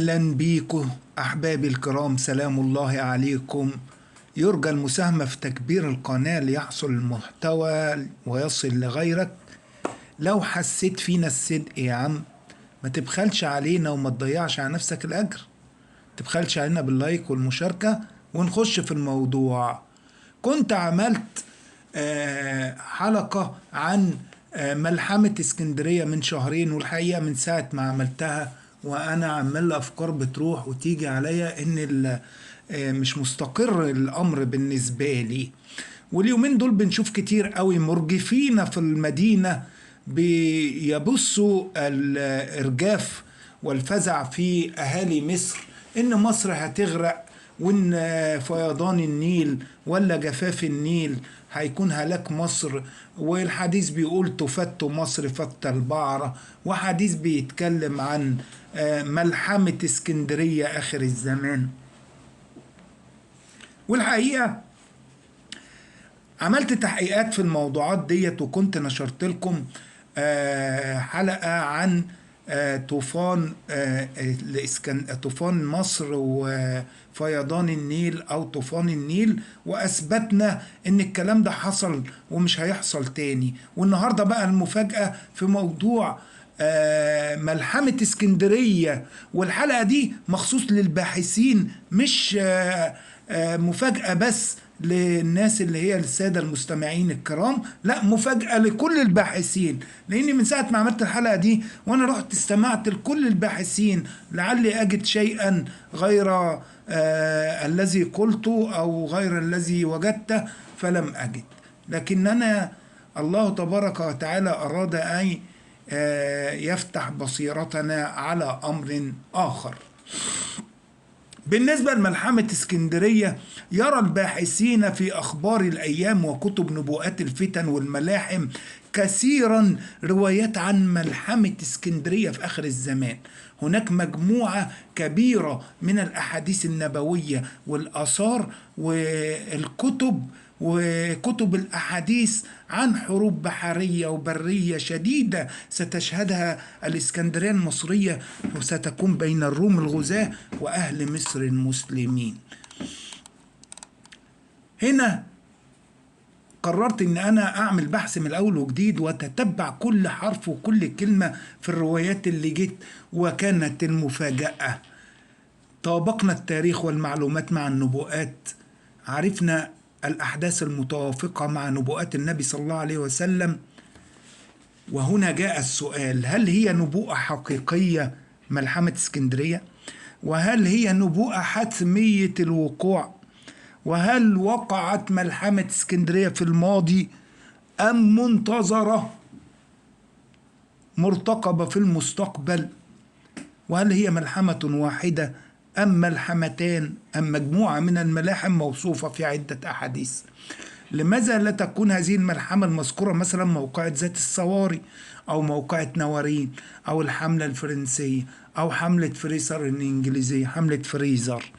أهلا بيكم أحبابي الكرام، سلام الله عليكم. يرجى المساهمة في تكبير القناة ليحصل المحتوى ويصل لغيرك. لو حسيت فينا الصدق يا عم ما تبخلش علينا وما تضيعش على نفسك الأجر، تبخلش علينا باللايك والمشاركة ونخش في الموضوع. كنت عملت حلقة عن ملحمة اسكندرية من شهرين، والحقيقة من ساعة ما عملتها وأنا عمال أفكار بتروح وتيجي عليا إن مش مستقر الأمر بالنسبة لي. واليومين دول بنشوف كتير قوي مرجفين في المدينة بيبثوا الإرجاف والفزع في أهالي مصر إن مصر هتغرق، وإن فيضان النيل ولا جفاف النيل هيكون هلاك مصر. والحديث بيقول تفت مصر فت البعرة، وحديث بيتكلم عن ملحمة اسكندرية آخر الزمان. والحقيقة عملت تحقيقات في الموضوعات ديت، وكنت نشرت لكم حلقة عن طوفان مصر وفيضان النيل أو طوفان النيل، وأثبتنا إن الكلام ده حصل ومش هيحصل تاني. والنهاردة بقى المفاجأة في موضوع ملحمة اسكندرية، والحلقة دي مخصوص للباحثين، مش مفاجأة بس للناس اللي هي السادة المستمعين الكرام، لا مفاجأة لكل الباحثين. لأني من ساعة ما عملت الحلقة دي وأنا رحت استمعت لكل الباحثين لعلي أجد شيئا غير الذي قلته أو غير الذي وجدته، فلم أجد. لكننا الله تبارك وتعالى أراد أن يفتح بصيرتنا على أمر آخر. بالنسبة لملحمة اسكندرية، يرى الباحثين في أخبار الأيام وكتب نبوءات الفتن والملاحم كثيرا روايات عن ملحمة اسكندرية في آخر الزمان. هناك مجموعة كبيرة من الأحاديث النبوية والآثار وكتب الأحاديث عن حروب بحرية وبرية شديدة ستشهدها الإسكندرية المصرية، وستكون بين الروم الغزاة وأهل مصر المسلمين. هنا قررت ان انا اعمل بحث من الاول وجديد وتتبع كل حرف وكل كلمة في الروايات اللي جت، وكانت المفاجأة طابقنا التاريخ والمعلومات مع النبوءات، عرفنا الأحداث المتوافقة مع نبوءات النبي صلى الله عليه وسلم. وهنا جاء السؤال: هل هي نبوءة حقيقية ملحمة اسكندرية؟ وهل هي نبوءة حتمية الوقوع؟ وهل وقعت ملحمة اسكندرية في الماضي أم منتظرة مرتقبة في المستقبل؟ وهل هي ملحمة واحدة أم ملحمتان أم مجموعة من الملاحم موصوفة في عدة أحاديث؟ لماذا لا تكون هذه الملحمة المذكورة مثلا موقعة ذات الصواري أو موقعة نوارين أو الحملة الفرنسية أو حملة فريزر الإنجليزية، حملة فريزر؟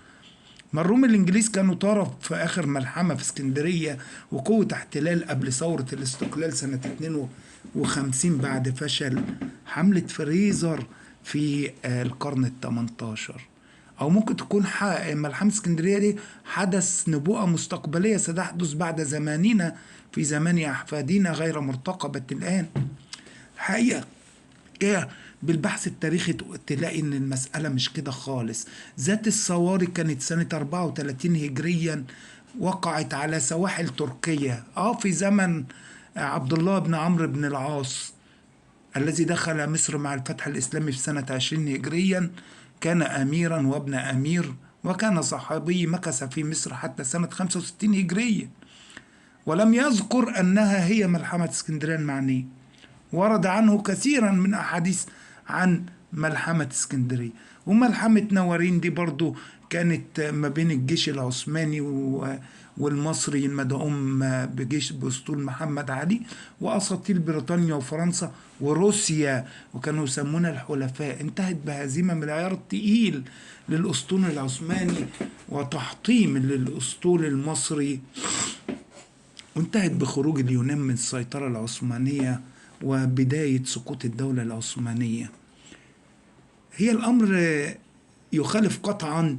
ما الروم الإنجليز كانوا طرف في آخر ملحمة في اسكندرية وقوة احتلال قبل ثورة الاستقلال سنة 52 بعد فشل حملة فريزر في القرن ال18. أو ممكن تكون ملحمة اسكندرية دي حدث نبوءة مستقبلية ستحدث بعد زماننا في زمان أحفادنا غير مرتقبة الآن. الحقيقة بالبحث التاريخي تلاقي ان المسألة مش كده خالص. ذات الصواري كانت سنة 34 هجريا، وقعت على سواحل تركيا في زمن عبد الله بن عمرو بن العاص الذي دخل مصر مع الفتح الإسلامي في سنة 20 هجريا. كان أميرا وابن أمير، وكان صحابي مكث في مصر حتى سنة 65 هجريا، ولم يذكر أنها هي ملحمة اسكندرية المعنية. ورد عنه كثيرا من أحاديث عن ملحمة اسكندرية. وملحمة نوارين دي برضو كانت ما بين الجيش العثماني والمصري المدعوم بجيش بأسطول محمد علي وأساطيل بريطانيا وفرنسا وروسيا، وكانوا يسمونها الحلفاء. انتهت بهزيمة من العيار التقيل للأسطول العثماني وتحطيم للأسطول المصري، وانتهت بخروج اليونان من السيطرة العثمانية وبداية سقوط الدولة العثمانية. هي الأمر يخالف قطعا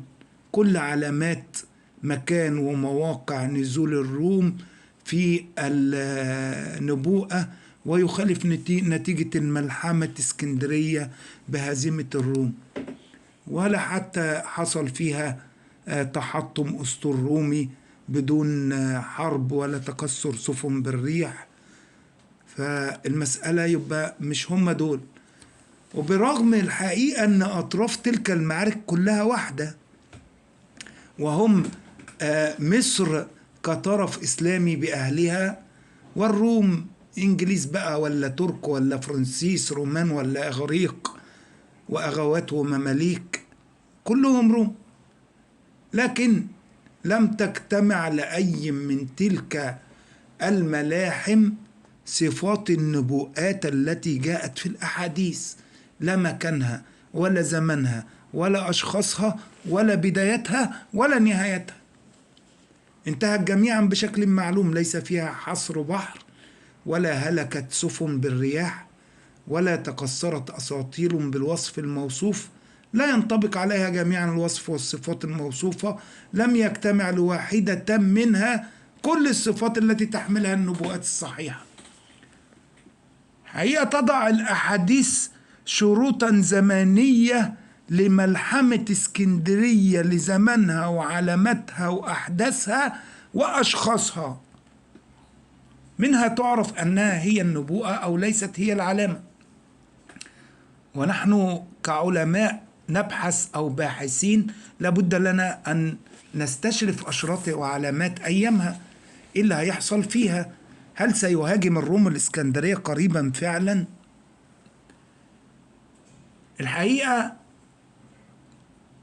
كل علامات مكان ومواقع نزول الروم في النبوءة، ويخالف نتيجة الملحمة اسكندرية بهزيمة الروم، ولا حتى حصل فيها تحطم أسطول رومي بدون حرب ولا تكسر سفن بالريح. فالمسألة يبقى مش هم دول. وبرغم الحقيقة أن أطراف تلك المعارك كلها واحدة، وهم مصر كطرف إسلامي بأهلها، والروم إنجليز بقى ولا ترك ولا فرنسيس، رومان ولا إغريق وأغوات ومماليك، كلهم روم. لكن لم تجتمع لأي من تلك الملاحم صفات النبوءات التي جاءت في الأحاديث، لا مكانها ولا زمنها ولا أشخاصها ولا بدايتها ولا نهايتها. انتهت جميعا بشكل معلوم، ليس فيها حصر بحر ولا هلكت سفن بالرياح ولا تكسرت أساطيل بالوصف الموصوف لا ينطبق عليها جميعا الوصف والصفات الموصوفة. لم يجتمع لواحدة منها كل الصفات التي تحملها النبوءات الصحيحة. هي تضع الأحاديث شروطا زمنية لملحمة اسكندرية لزمنها وعلامتها وأحداثها وأشخاصها، منها تعرف أنها هي النبوءة أو ليست هي العلامة. ونحن كعلماء نبحث أو باحثين لابد لنا أن نستشرف أشراط وعلامات أيامها، إيه اللي هيحصل فيها. هل سيهاجم الروم الإسكندرية قريبا فعلا؟ الحقيقة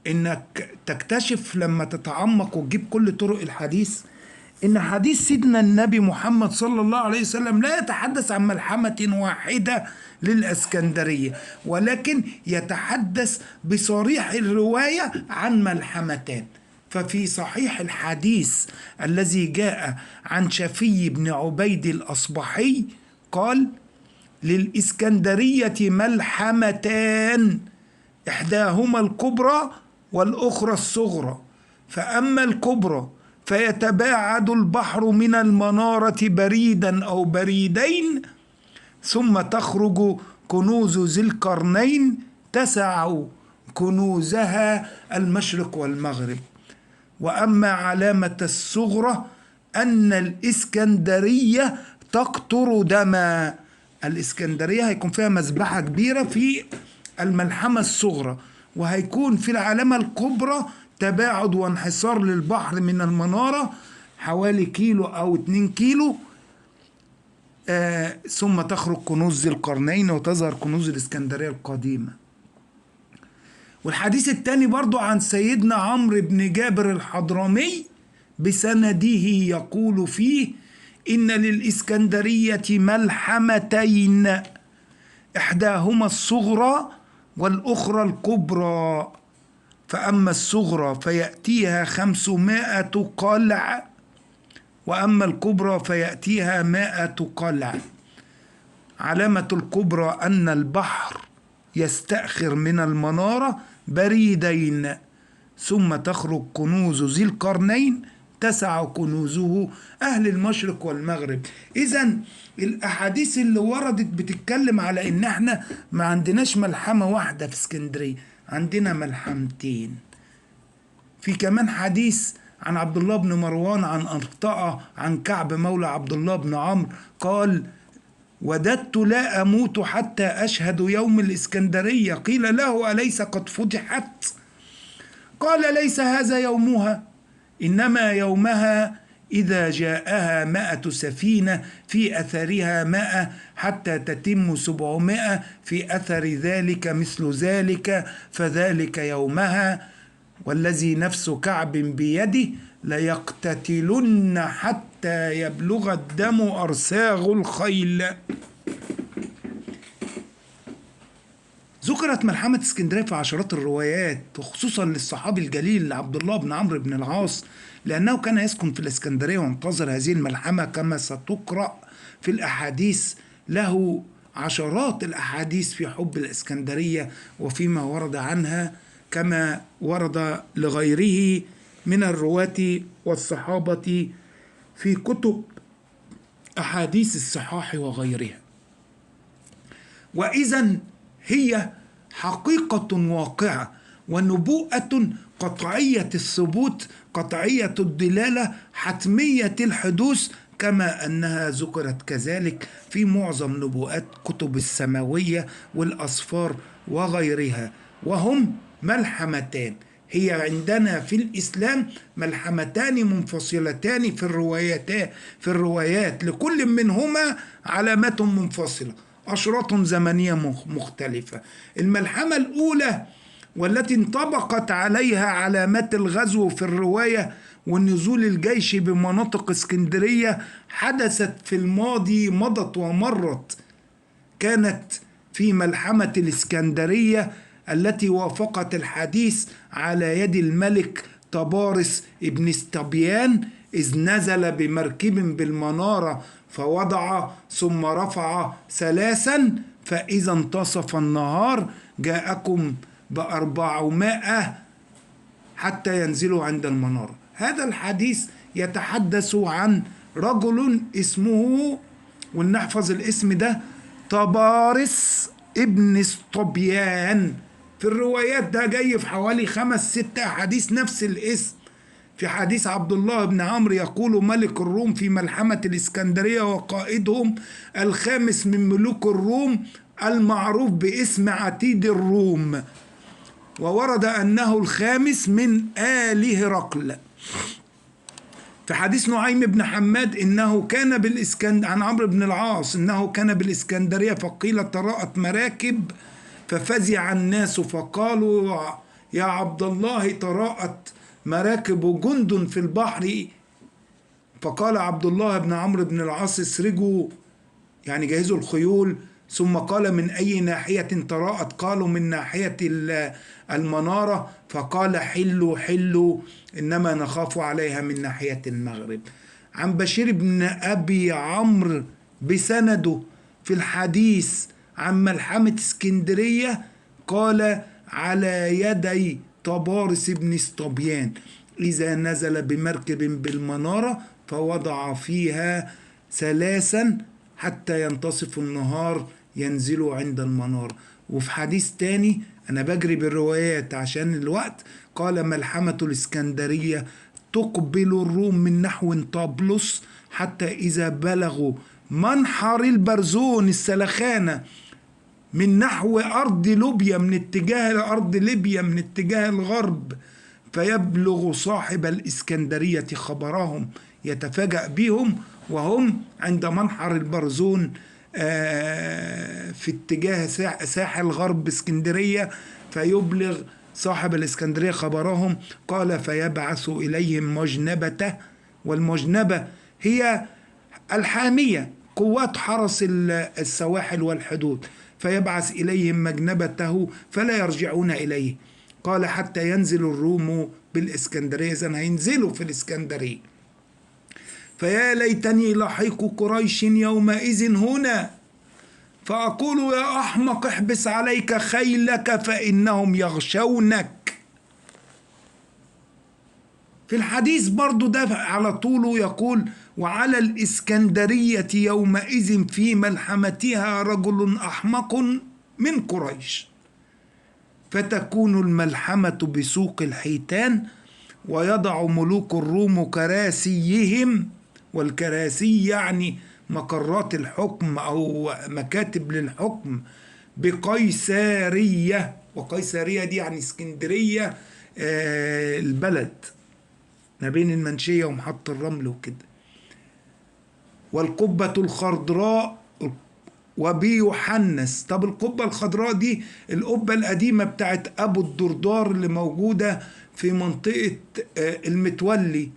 إنك تكتشف لما تتعمق وتجيب كل طرق الحديث إن حديث سيدنا النبي محمد صلى الله عليه وسلم لا يتحدث عن ملحمة واحدة للإسكندرية، ولكن يتحدث بصريح الرواية عن ملحمتان. ففي صحيح الحديث الذي جاء عن شفي بن عبيد الأصبحي قال: للإسكندرية ملحمتان، إحداهما الكبرى والأخرى الصغرى، فأما الكبرى فيتباعد البحر من المنارة بريدا أو بريدين، ثم تخرج كنوز ذي القرنين تسع كنوزها المشرق والمغرب. وأما علامة الصغرى أن الإسكندرية تقطر دما. الإسكندرية هيكون فيها مذبحة كبيرة في الملحمة الصغرى، وهيكون في العلامة الكبرى تباعد وانحسار للبحر من المنارة حوالي كيلو أو 2 كيلو. ثم تخرج كنوز ذي القرنين وتظهر كنوز الإسكندرية القديمة. والحديث الثاني برضو عن سيدنا عمرو بن جابر الحضرمي بسنده يقول فيه: إن للإسكندرية ملحمتين، إحداهما الصغرى والأخرى الكبرى، فأما الصغرى فيأتيها 500 قلع، وأما الكبرى فيأتيها 100 قلع. علامة الكبرى أن البحر يستأخر من المنارة بريدين، ثم تخرج كنوز ذي القرنين تسع كنوزه أهل المشرق والمغرب. إذن الأحاديث اللي وردت بتتكلم على إن احنا ما عندناش ملحمة واحدة في اسكندرية، عندنا ملحمتين. في كمان حديث عن عبد الله بن مروان عن أرطاء عن كعب مولى عبد الله بن عمرو قال: وددت لا أموت حتى أشهد يوم الإسكندرية. قيل له: أليس قد فتحت؟ قال: ليس هذا يومها، إنما يومها إذا جاءها 100 سفينة في أثرها 100 حتى تتم 700 في أثر ذلك مثل ذلك، فذلك يومها. والذي نفس كعب بيده ليقتتلن حتى يبلغ الدم أرساغ الخيل. ذكرت ملحمة اسكندرية في عشرات الروايات، وخصوصا للصحابي الجليل عبد الله بن عمرو بن العاص، لأنه كان يسكن في الإسكندرية وانتظر هذه الملحمة كما ستقرأ في الأحاديث. له عشرات الأحاديث في حب الإسكندرية وفيما ورد عنها كما ورد لغيره من الرواة والصحابة في كتب أحاديث الصحاح وغيرها. وإذا هي حقيقة واقعة ونبوءة قطعية الثبوت، قطعية الدلالة، حتمية الحدوث، كما أنها ذكرت كذلك في معظم نبوءات كتب السماوية والأسفار وغيرها. وهم ملحمتان، هي عندنا في الإسلام ملحمتان منفصلتان في الروايات لكل منهما علامات منفصلة، أشراط زمنية مختلفة. الملحمة الأولى والتي انطبقت عليها علامات الغزو في الرواية والنزول الجيش بمناطق اسكندرية حدثت في الماضي، مضت ومرت، كانت في ملحمة الإسكندرية التي وافقت الحديث على يد الملك طبارس ابن استبيان، إذ نزل بمركب بالمنارة فوضع ثم رفع ثلاثا، فإذا انتصف النهار جاءكم ب400 حتى ينزلوا عند المنارة. هذا الحديث يتحدث عن رجل اسمه، ولنحفظ الاسم ده، طبارس ابن استبيان. في الروايات ده جاي في حوالي 5-6 أحاديث نفس الاسم. في حديث عبد الله بن عمرو يقول ملك الروم في ملحمة الإسكندرية وقائدهم الخامس من ملوك الروم المعروف باسم عتيد الروم، وورد أنه الخامس من آل هرقل. في حديث نعيم بن حماد إنه كان عن عمرو بن العاص إنه كان بالإسكندرية فقيل تراءت مراكب ففزع الناس فقالوا يا عبد الله تراءت مراكب جند في البحر، فقال عبد الله بن عمرو بن العاص اسرجوا، يعني جهزوا الخيول. ثم قال من أي ناحية تراءت؟ قالوا من ناحية المنارة، فقال حلوا حلوا إنما نخاف عليها من ناحية المغرب. عن بشير بن أبي عمرو بسنده في الحديث عن ملحمة اسكندرية قال على يدي طبارس بن استبيان إذا نزل بمركب بالمنارة فوضع فيها ثلاثا حتى ينتصف النهار ينزلوا عند المنارة. وفي حديث تاني، أنا بجري بالروايات عشان الوقت، قال ملحمة الإسكندرية تقبل الروم من نحو طابلس حتى إذا بلغوا منحر البرزون السلخانة من نحو أرض ليبيا، من اتجاه أرض ليبيا من اتجاه الغرب، فيبلغ صاحب الإسكندرية خبرهم يتفاجأ بهم وهم عند منحر البرزون في اتجاه ساحل غرب اسكندرية، فيبلغ صاحب الإسكندرية خبرهم. قال فيبعث إليهم مجنبته، والمجنبة هي الحامية، قوات حرس السواحل والحدود، فيبعث إليهم مجنبته فلا يرجعون إليه. قال حتى ينزل الروم بالإسكندرية، إذن هينزلوا في الإسكندرية. فيا ليتني لحيق قريش يومئذ هنا فأقول يا أحمق احبس عليك خيلك فإنهم يغشونك. في الحديث برضو ده على طوله يقول وعلى الإسكندرية يومئذ في ملحمتها رجل أحمق من قريش، فتكون الملحمة بسوق الحيتان ويضع ملوك الروم كراسيهم، والكراسي يعني مقرات الحكم أو مكاتب للحكم، بقيسارية، وقيسارية دي يعني اسكندرية البلد ما بين المنشية ومحط الرمل وكده، والقبة الخضراء وبيوحنس. طب القبة الخضراء دي القبة القديمة بتاعت أبو الدردار اللي موجودة في منطقة المتولي،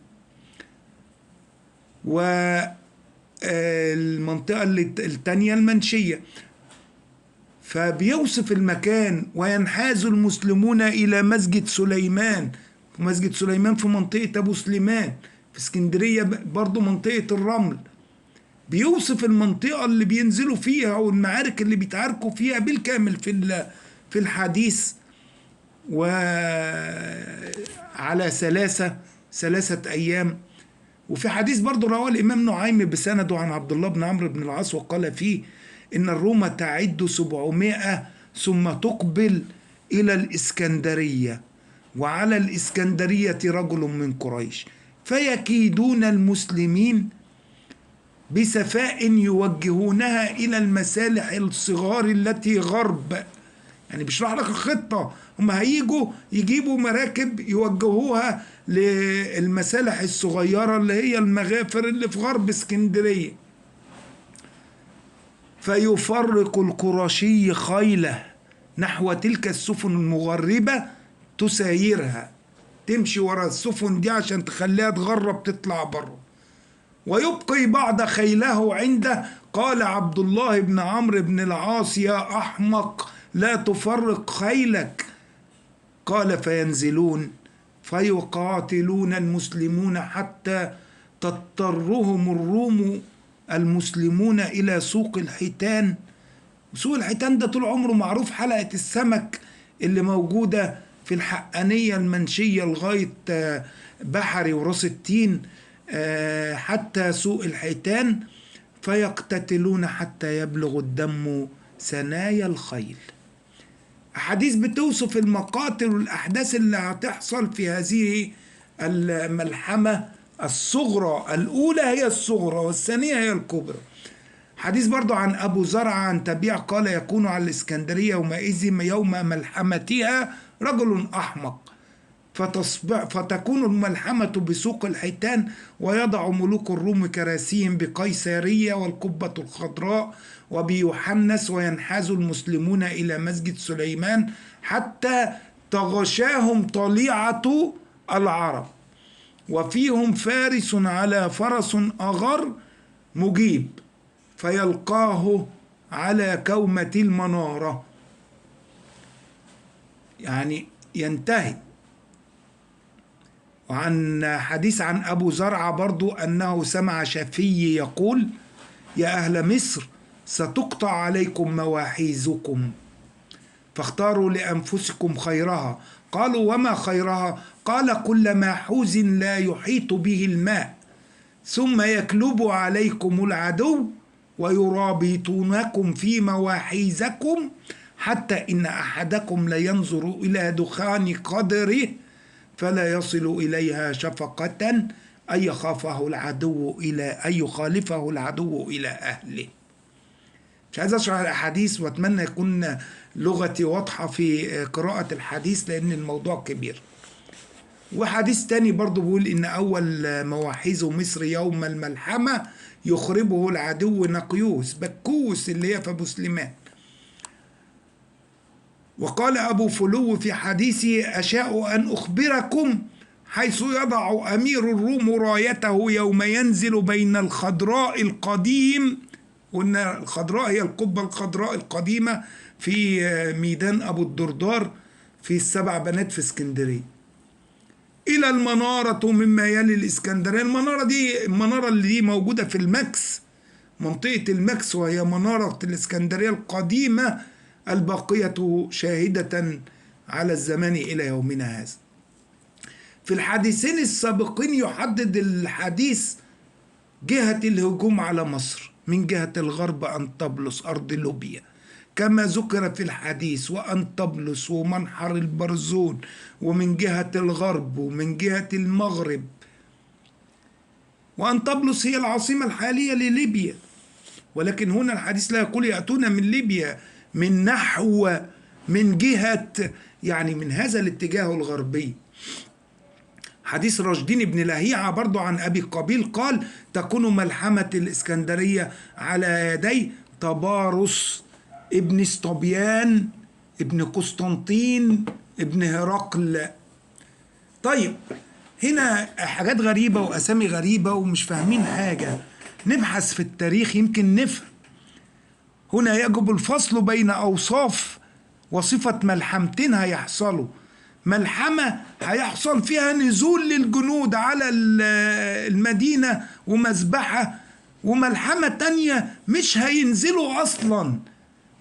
والمنطقة التانية المنشية. فبيوصف المكان وينحاز المسلمون إلى مسجد سليمان، مسجد سليمان في منطقة أبو سليمان في اسكندرية برضو منطقة الرمل. بيوصف المنطقة اللي بينزلوا فيها والمعارك اللي بيتعاركوا فيها بالكامل في الحديث. وعلى ثلاثة أيام. وفي حديث برضو رواه الإمام نعيم بسنده عن عبد الله بن عمرو بن العاص وقال فيه إن الروم تعد 700 ثم تقبل إلى الإسكندرية، وعلى الإسكندرية رجل من قريش فيكيدون المسلمين بسفاء يوجهونها إلى المسالح الصغار التي غرب. يعني بيشرح لك الخطة، هم هيجوا يجيبوا مراكب يوجهوها للمسالح الصغيرة اللي هي المغافر اللي في غرب اسكندرية. فيفرق القرشي خيله نحو تلك السفن المغربة تسايرها، تمشي ورا السفن دي عشان تخليها تغرب تطلع بره، ويبقي بعض خيله عنده. قال عبد الله بن عمرو بن العاص يا أحمق لا تفرق خيلك. قال فينزلون فيقاتلون المسلمون حتى تضطرهم الروم المسلمون إلى سوق الحيتان. سوق الحيتان ده طول عمره معروف، حلقة السمك اللي موجودة في الحقانية المنشية لغاية بحري وراس التين حتى سوق الحيتان. فيقتتلون حتى يبلغ الدم ثنايا الخيل. أحاديث بتوصف المقاتل والأحداث اللي هتحصل في هذه الملحمة الصغرى. الأولى هي الصغرى والثانية هي الكبرى. حديث برضو عن أبو زرع عن تبيع قال يكون على الإسكندرية يومئذ يوم ملحمتها رجل أحمق فتكون الملحمة بسوق الحيتان، ويضع ملوك الروم كراسيهم بقيسارية والقبة الخضراء وبيوحنس، وينحاز المسلمون إلى مسجد سليمان حتى تغشاهم طليعة العرب، وفيهم فارس على فرس أغر مجيب فيلقاه على كومة المنارة. يعني ينتهي. وعن حديث عن أبو زرع برضو أنه سمع شفي يقول يا أهل مصر ستقطع عليكم مواحيزكم فاختاروا لأنفسكم خيرها. قالوا وما خيرها؟ قال كل ماحوز لا يحيط به الماء ثم يكلب عليكم العدو ويرابطونكم في مواحيزكم حتى إن أحدكم لينظر إلى دخان قدره فلا يصل إليها شفقة أن يخافه العدو أن يخالفه العدو إلى أهله. مش عايز أشرح الأحاديث، وأتمنى يكون لغتي واضحة في قراءة الحديث لأن الموضوع كبير. وحديث تاني برضو بيقول إن أول مواحيز مصر يوم الملحمة يخربه العدو نقيوس بكوس اللي هي في أبو سليمان. وقال أبو فلو في حديثه أشاء أن أخبركم حيث يضع أمير الروم رايته يوم ينزل بين الخضراء القديم، وإن الخضراء هي القبة الخضراء القديمة في ميدان أبو الدردار في السبع بنات في اسكندرية، إلى المنارة مما يلي الإسكندرية. المنارة دي المنارة اللي دي موجودة في المكس، منطقة المكس، وهي منارة الإسكندرية القديمة الباقية شاهدة على الزمان إلى يومنا هذا. في الحديثين السابقين يحدد الحديث جهة الهجوم على مصر من جهة الغرب أنطبلس أرض لوبيا كما ذكر في الحديث، وأنطبلس ومنحر البرزون، ومن جهة الغرب ومن جهة المغرب. وأنطبلس هي العاصمة الحالية لليبيا، ولكن هنا الحديث لا يقول يأتون من ليبيا من نحو من جهة يعني من هذا الاتجاه الغربي. حديث رشدين بن لهيعة برضو عن أبي قبيل قال تكون ملحمة الإسكندرية على يدي طبارس ابن اسطبيان ابن قسطنطين ابن هرقل. طيب هنا حاجات غريبة وأسامي غريبة ومش فاهمين حاجة، نبحث في التاريخ يمكن نفهم. هنا يجب الفصل بين أوصاف وصفة ملحمتين هيحصلوا. ملحمة هيحصل فيها نزول للجنود على المدينة ومذبحة، وملحمة تانية مش هينزلوا أصلا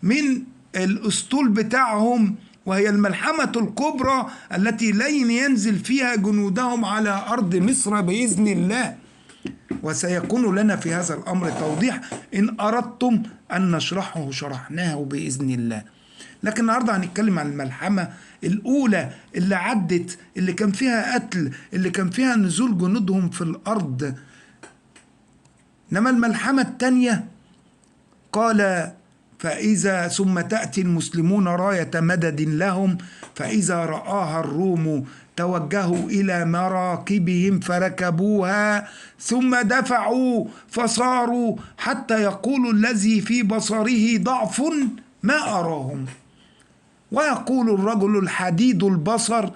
من الأسطول بتاعهم وهي الملحمة الكبرى التي لن ينزل فيها جنودهم على أرض مصر بإذن الله. وسيكون لنا في هذا الأمر توضيح، إن أردتم أن نشرحه شرحناه بإذن الله. لكن النهاردة هنتكلم عن الملحمة الأولى اللي عدت، اللي كان فيها قتل، اللي كان فيها نزول جنودهم في الأرض. إنما الملحمة الثانية قال: فإذا ثم تأتي المسلمون راية مدد لهم، فإذا رآها الروم توجهوا إلى مراكبهم فركبوها، ثم دفعوا فصاروا حتى يقول الذي في بصره ضعف ما أراهم، ويقول الرجل الحديد البصر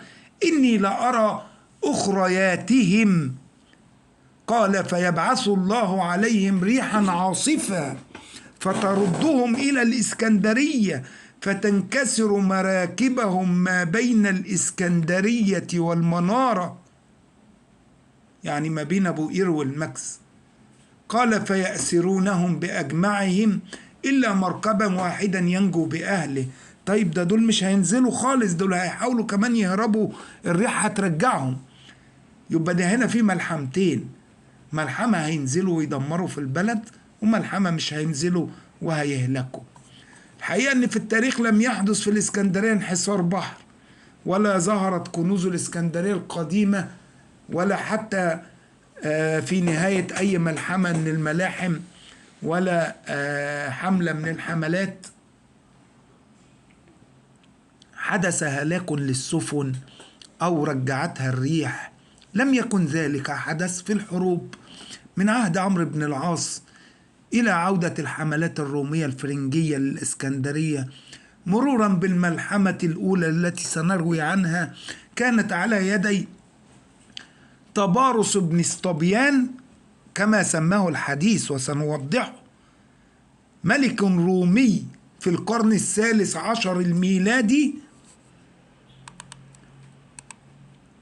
إني لأرى أخرياتهم. قال: فيبعث الله عليهم ريحا عاصفة فتردهم إلى الإسكندرية، فتنكسر مراكبهم ما بين الإسكندرية والمنارة، يعني ما بين أبو قير والمكس. قال: فيأسرونهم بأجمعهم إلا مركبا واحدا ينجو بأهله. طيب ده دول مش هينزلوا خالص، دول هيحاولوا كمان يهربوا، الريح هترجعهم. يبقى ده هنا في ملحمتين: ملحمة هينزلوا ويدمروا في البلد، وملحمة مش هينزلوا وهيهلكوا. الحقيقة ان في التاريخ لم يحدث في الاسكندرية انحسار بحر، ولا ظهرت كنوز الاسكندرية القديمة، ولا حتى في نهاية اي ملحمة من الملاحم، ولا حملة من الحملات حدث هلاك للسفن او رجعتها الريح. لم يكن ذلك حدث في الحروب من عهد عمرو بن العاص إلى عودة الحملات الرومية الفرنجية للإسكندرية، مرورا بالملحمة الأولى التي سنروي عنها، كانت على يدي طبارس بن اسطبيان كما سماه الحديث وسنوضحه، ملك رومي في القرن الثالث عشر الميلادي.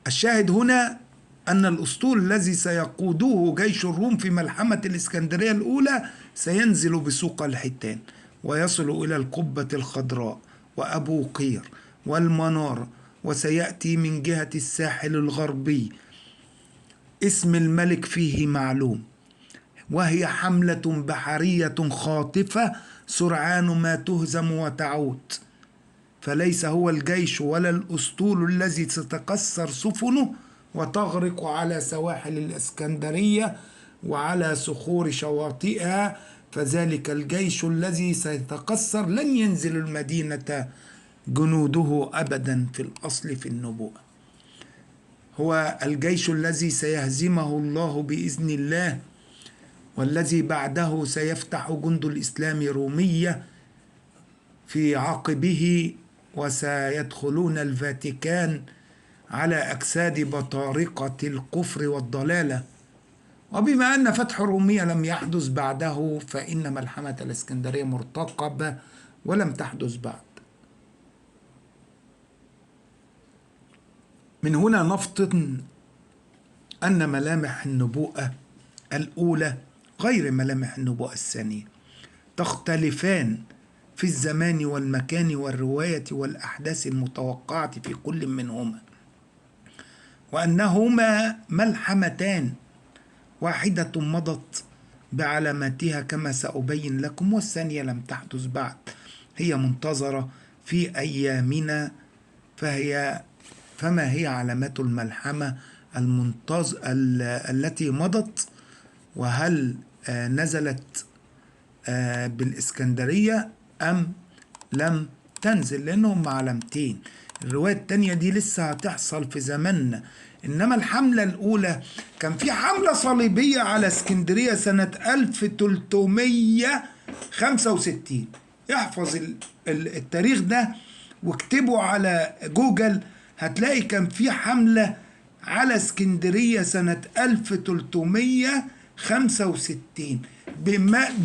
الشاهد هنا أن الأسطول الذي سيقوده جيش الروم في ملحمة الإسكندرية الأولى سينزل بسوق الحيتان، ويصل إلى القبة الخضراء وأبو قير والمنارة، وسيأتي من جهة الساحل الغربي. اسم الملك فيه معلوم، وهي حملة بحرية خاطفة سرعان ما تهزم وتعود، فليس هو الجيش ولا الأسطول الذي ستكسر سفنه وتغرق على سواحل الإسكندرية وعلى صخور شواطئها، فذلك الجيش الذي سيتكسر لن ينزل المدينة جنوده أبدا في الأصل في النبوءة. هو الجيش الذي سيهزمه الله بإذن الله، والذي بعده سيفتح جند الإسلام رومية في عقبه، وسيدخلون الفاتيكان على أجساد بطارقة الكفر والضلالة. وبما أن فتح رومية لم يحدث بعده، فإن ملحمة الإسكندرية مرتقبة ولم تحدث بعد. من هنا نفطن أن ملامح النبوءة الأولى غير ملامح النبوءة الثانية، تختلفان في الزمان والمكان والرواية والأحداث المتوقعة في كل منهما، وأنهما ملحمتان، واحدة مضت بعلاماتها كما سأبين لكم، والثانية لم تحدث بعد، هي منتظرة في أيامنا. فما هي علامات الملحمة التي مضت؟ وهل نزلت بالإسكندرية أم لم تنزل؟ لأنهم علامتين. الرواية التانية دي لسه هتحصل في زماننا. إنما الحملة الأولى كان في حملة صليبية على اسكندرية سنة 1365. احفظ التاريخ ده واكتبه على جوجل، هتلاقي كان في حملة على اسكندرية سنة 1365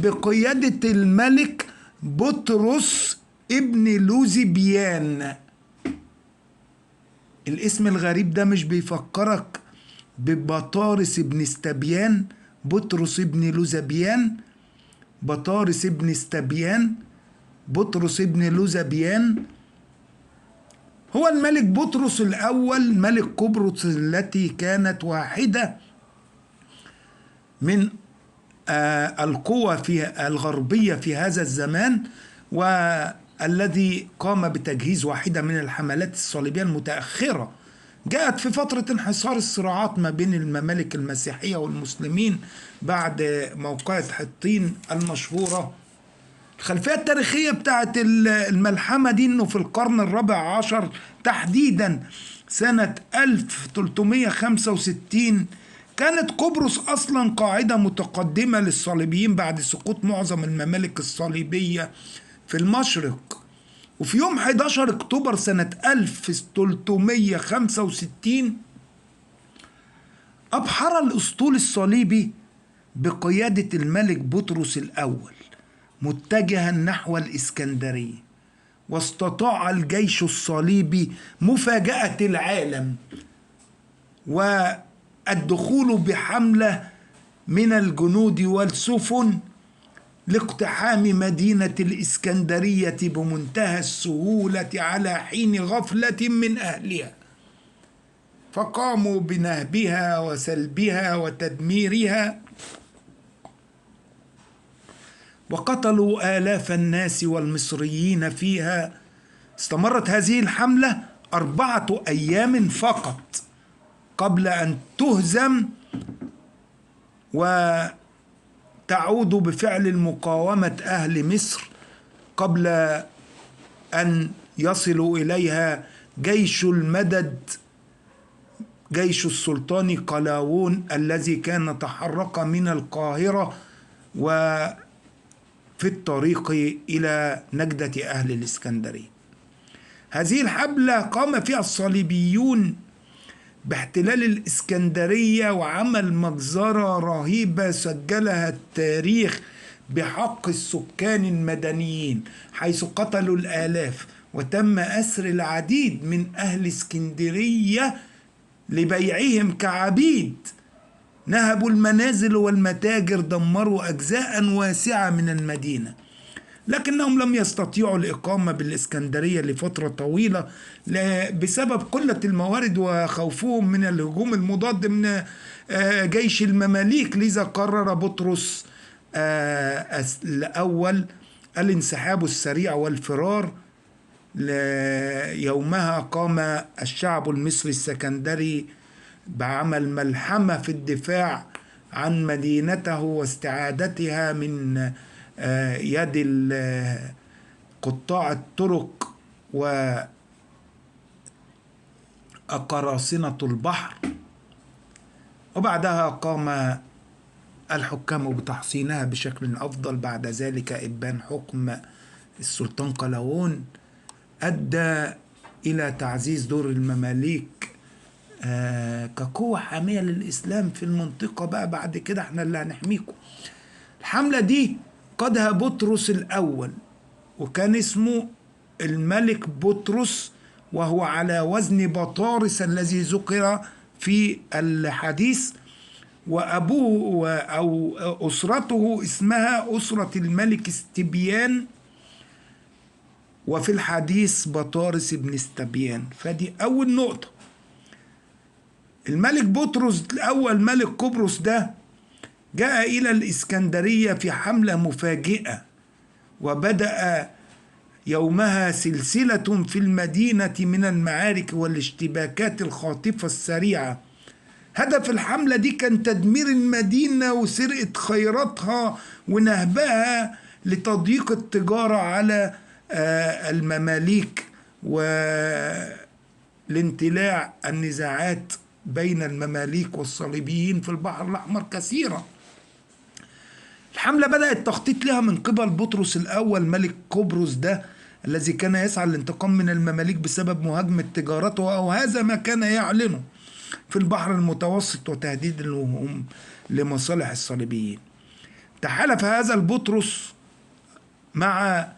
بقيادة الملك بطرس ابن لوزبيان. الاسم الغريب ده مش بيفكرك ببطارس ابن استبيان؟ بطرس ابن لوزبيان، بطارس ابن استبيان، بطرس ابن لوزبيان. هو الملك بطرس الأول ملك قبرص التي كانت واحدة من القوى في الغربية في هذا الزمان، والذي قام بتجهيز واحدة من الحملات الصليبية المتأخرة. جاءت في فترة انحصار الصراعات ما بين الممالك المسيحية والمسلمين بعد موقعة حطين المشهورة. الخلفية التاريخية بتاعت الملحمة دي انه في القرن الرابع عشر تحديدا سنة 1365 كانت قبرص اصلا قاعدة متقدمة للصليبيين بعد سقوط معظم الممالك الصليبية في المشرق. وفي يوم 11 اكتوبر سنة 1365 أبحر الأسطول الصليبي بقيادة الملك بطرس الأول متجها نحو الإسكندرية، واستطاع الجيش الصليبي مفاجأة العالم والدخول بحملة من الجنود والسفن لاقتحام مدينة الإسكندرية بمنتهى السهولة على حين غفلة من أهلها، فقاموا بنهبها وسلبها وتدميرها، وقتلوا آلاف الناس والمصريين فيها. استمرت هذه الحملة 4 أيام فقط قبل أن تهزم وتعود بفعل المقاومة أهل مصر، قبل أن يصلوا إليها جيش المدد، جيش السلطان قلاوون الذي كان تحرك من القاهرة وفي الطريق إلى نجدة أهل الإسكندرية. هذه الحملة قام فيها الصليبيون باحتلال الإسكندرية وعمل مجزرة رهيبة سجلها التاريخ بحق السكان المدنيين، حيث قتلوا الآلاف وتم أسر العديد من أهل اسكندرية لبيعهم كعبيد. نهبوا المنازل والمتاجر، دمروا أجزاء واسعة من المدينة، لكنهم لم يستطيعوا الإقامة بالإسكندرية لفترة طويلة بسبب قلة الموارد وخوفهم من الهجوم المضاد من جيش المماليك. لذا قرر بطرس الأول الانسحاب السريع والفرار. يومها قام الشعب المصري السكندري بعمل ملحمة في الدفاع عن مدينته واستعادتها من يد قطاع الطرق وقراصنة البحر. وبعدها قام الحكام بتحصينها بشكل أفضل. بعد ذلك إبان حكم السلطان قلاوون أدى إلى تعزيز دور المماليك كقوة حامية للإسلام في المنطقة. بقى بعد كده احنا اللي هنحميكم. الحملة دي قادها بطرس الأول، وكان اسمه الملك بطرس، وهو على وزن بطارس الذي ذكر في الحديث. وأبوه أو أسرته اسمها أسرة الملك استبيان، وفي الحديث بطارس بن استبيان. فدي أول نقطة. الملك بطرس الأول ملك قبرص ده جاء إلى الإسكندرية في حملة مفاجئة، وبدأ يومها سلسلة في المدينة من المعارك والاشتباكات الخاطفة السريعة. هدف الحملة دي كان تدمير المدينة وسرقة خيراتها ونهبها لتضييق التجارة على المماليك والانتلاع النزاعات بين المماليك والصليبيين في البحر الأحمر كثيرا. الحملة بدأ التخطيط لها من قبل بطرس الأول ملك قبرص ده، الذي كان يسعى للانتقام من المماليك بسبب مهاجمة تجارته، أو هذا ما كان يعلنه، في البحر المتوسط وتهديد لهم لمصالح الصليبيين. تحالف هذا البطرس مع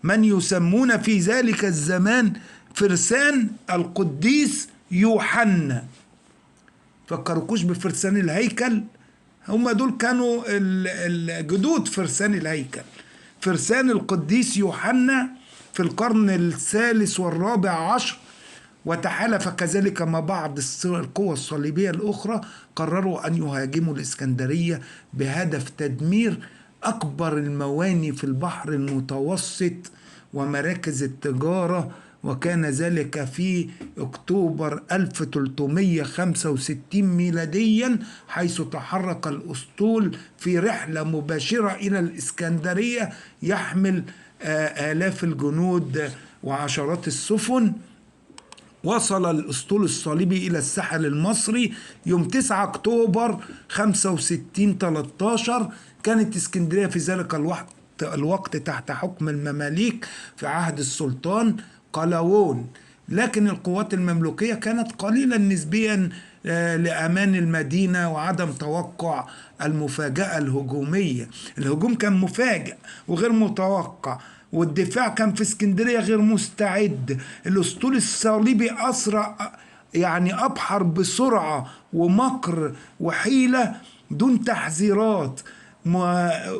من يسمون في ذلك الزمان فرسان القديس يوحنا. فكركوش بفرسان الهيكل، هم دول كانوا الجدود فرسان الهيكل. فرسان القديس يوحنا في القرن الثالث والرابع عشر وتحالف كذلك مع بعض القوى الصليبية الأخرى، قرروا أن يهاجموا الإسكندرية بهدف تدمير أكبر المواني في البحر المتوسط ومراكز التجارة. وكان ذلك في أكتوبر 1365 ميلاديا، حيث تحرك الأسطول في رحلة مباشرة إلى الإسكندرية يحمل آلاف الجنود وعشرات السفن. وصل الأسطول الصليبي إلى الساحل المصري يوم 9 أكتوبر 65 13. كانت اسكندرية في ذلك الوقت تحت حكم المماليك في عهد السلطان قلاوون، لكن القوات المملوكية كانت قليلا نسبيا لأمان المدينة وعدم توقع المفاجأة الهجومية. الهجوم كان مفاجئ وغير متوقع، والدفاع كان في اسكندرية غير مستعد. الأسطول الصليبي أسرع، يعني أبحر بسرعة ومكر وحيلة دون تحذيرات،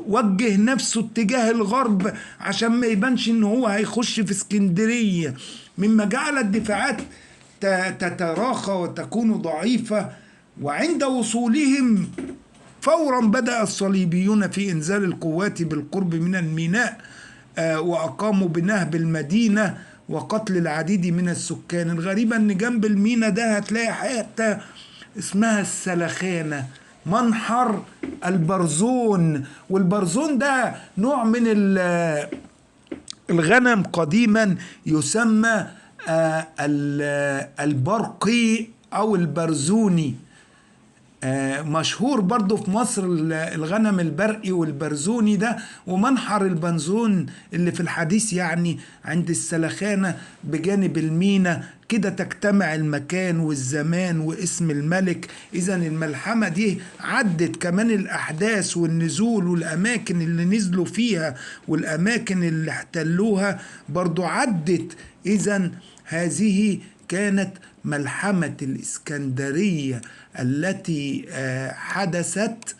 وجه نفسه اتجاه الغرب عشان ما يبانش ان هو هيخش في اسكندرية، مما جعل الدفاعات تتراخى وتكون ضعيفة. وعند وصولهم فورا بدأ الصليبيون في إنزال القوات بالقرب من الميناء، وأقاموا بنهب المدينة وقتل العديد من السكان. الغريبة أن جنب الميناء ده هتلاقي حتة اسمها السلخانة، منحر البرزون. والبرزون ده نوع من الغنم قديما يسمى البرقي أو البرزوني. مشهور برضو في مصر الغنم البرقي والبرزوني ده. ومنحر البنزون اللي في الحديث يعني عند السلخانة بجانب المينا، كده تجتمع المكان والزمان واسم الملك. إذا الملحمة دي عدت كمان الأحداث والنزول والأماكن اللي نزلوا فيها والأماكن اللي احتلوها برضو عدت. إذا هذه كانت ملحمة الإسكندرية التي حدثت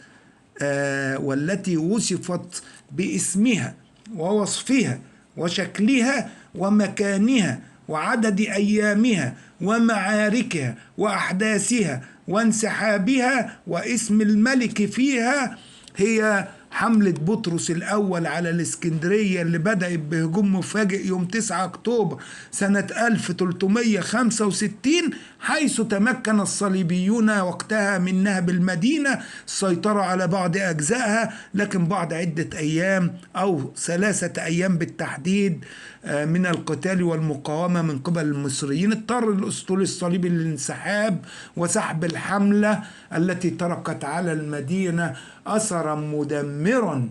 والتي وصفت باسمها ووصفها وشكلها ومكانها وعدد أيامها ومعاركها وأحداثها وانسحابها واسم الملك فيها. هي حملة بطرس الأول على الإسكندرية اللي بدأت بهجوم مفاجئ يوم 9 أكتوبر سنة 1365، حيث تمكن الصليبيون وقتها من نهب المدينة، السيطرة على بعض أجزائها، لكن بعد عدة أيام أو 3 أيام بالتحديد من القتال والمقاومة من قبل المصريين، اضطر الأسطول الصليبي للانسحاب وسحب الحملة التي تركت على المدينة أثرا مدمرا.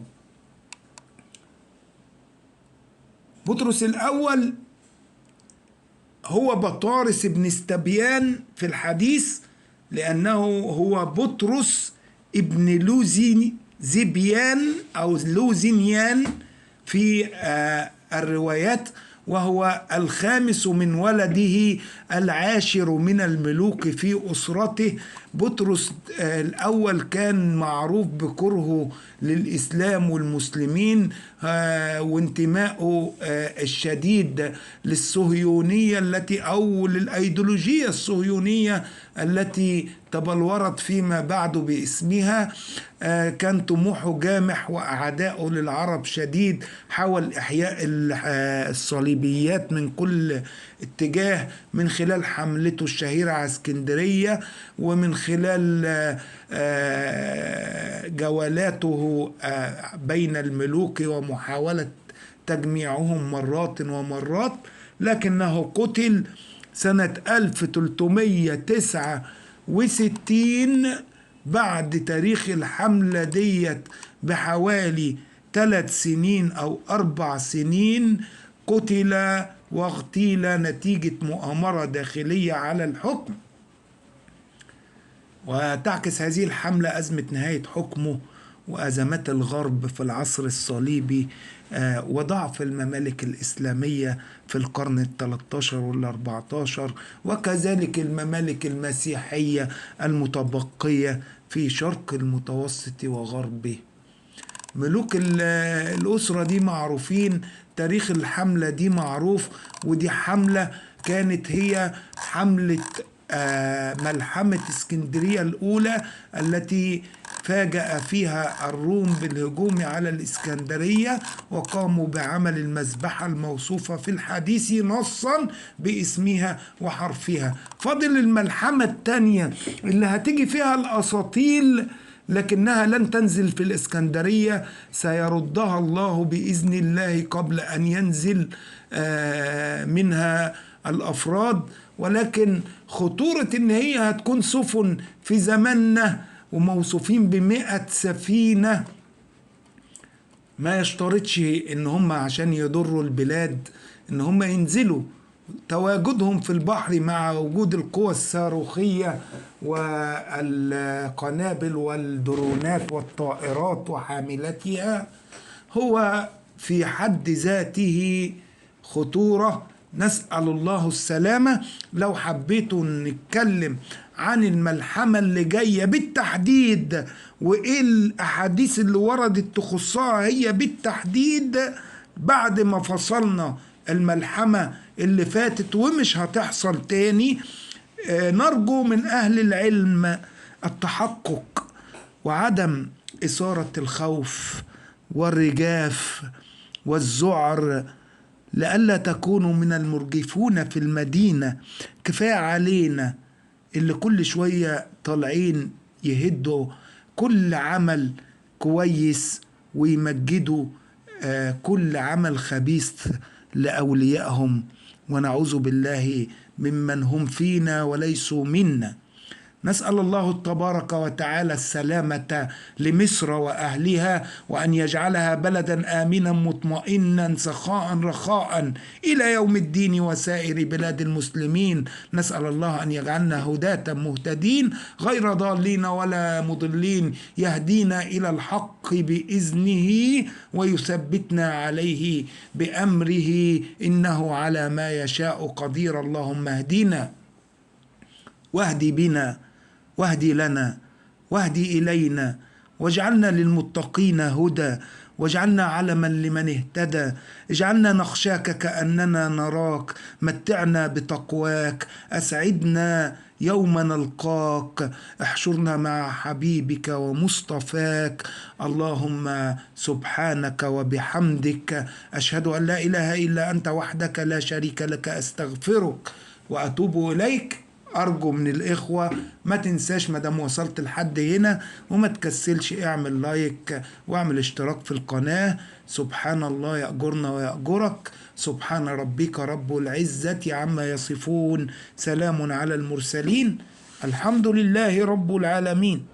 بطرس الأول هو بطارس بن استبيان في الحديث، لأنه هو بطرس ابن لوزيبيان أو لوزينيان في الروايات، وهو الخامس من ولده، العاشر من الملوك في أسرته. بطرس الأول كان معروف بكرهه للإسلام والمسلمين وانتمائه الشديد للصهيونية أو للأيديولوجية الصهيونية التي تبلورت فيما بعد باسمها. كان طموحه جامح وأعداؤه للعرب شديد، حاول إحياء الصليبيات من كل اتجاه من خلال حملته الشهيرة على اسكندرية، ومن خلال جولاته بين الملوك ومحاولة تجميعهم مرات ومرات. لكنه قتل سنة 1369 بعد تاريخ الحملة ديت بحوالي 3 سنين أو 4 سنين. قتل واغتيل نتيجة مؤامرة داخلية على الحكم. وتعكس هذه الحملة أزمة نهاية حكمه وأزمات الغرب في العصر الصليبي وضعف الممالك الإسلامية في القرن ال13 وال14، وكذلك الممالك المسيحية المتبقية في شرق المتوسط وغربه. ملوك الأسرة دي معروفين، تاريخ الحملة دي معروف، ودي حملة كانت هي حملة ملحمة اسكندرية الأولى التي فاجأ فيها الروم بالهجوم على الإسكندرية، وقاموا بعمل المذبحة الموصوفة في الحديث نصا باسمها وحرفها. فاضل الملحمة الثانية اللي هتيجي فيها الأساطيل، لكنها لن تنزل في الإسكندرية، سيردها الله بإذن الله قبل أن ينزل منها الأفراد. ولكن خطورة إن هي هتكون سفن في زماننا وموصوفين ب100 سفينة، ما يشترطش إن هم عشان يضروا البلاد إن هم ينزلوا. تواجدهم في البحر مع وجود القوى الصاروخية والقنابل والدرونات والطائرات وحاملتها هو في حد ذاته خطورة. نسأل الله السلامة. لو حبيتوا نتكلم عن الملحمة اللي جاية بالتحديد وإيه الأحاديث اللي وردت تخصها هي بالتحديد بعد ما فصلنا الملحمة اللي فاتت ومش هتحصل تاني، نرجو من أهل العلم التحقق وعدم إثارة الخوف والرجاف والذعر لئلا تكونوا من المرجفون في المدينة. كفاية علينا اللي كل شوية طالعين يهدوا كل عمل كويس ويمجدوا كل عمل خبيث لأوليائهم، ونعوذ بالله ممن هم فينا وليسوا منا. نسأل الله تبارك وتعالى السلامة لمصر وأهلها، وأن يجعلها بلدا آمنا مطمئنا سخاء رخاء إلى يوم الدين وسائر بلاد المسلمين. نسأل الله أن يجعلنا هداة مهتدين غير ضالين ولا مضلين، يهدينا إلى الحق بإذنه ويثبتنا عليه بأمره، إنه على ما يشاء قدير. اللهم اهدنا واهدي بنا واهدي لنا واهدي إلينا، واجعلنا للمتقين هدى، واجعلنا علما لمن اهتدى. اجعلنا نخشاك كأننا نراك، متعنا بتقواك، أسعدنا يوم نلقاك، احشرنا مع حبيبك ومصطفاك. اللهم سبحانك وبحمدك أشهد أن لا إله إلا أنت وحدك لا شريك لك، أستغفرك وأتوب إليك. أرجو من الإخوة ما تنساش مدام وصلت لحد هنا وما تكسلش، اعمل لايك واعمل اشتراك في القناة. سبحان الله يأجرنا ويأجرك. سبحان ربك رب العزة عما يصفون، سلام على المرسلين، الحمد لله رب العالمين.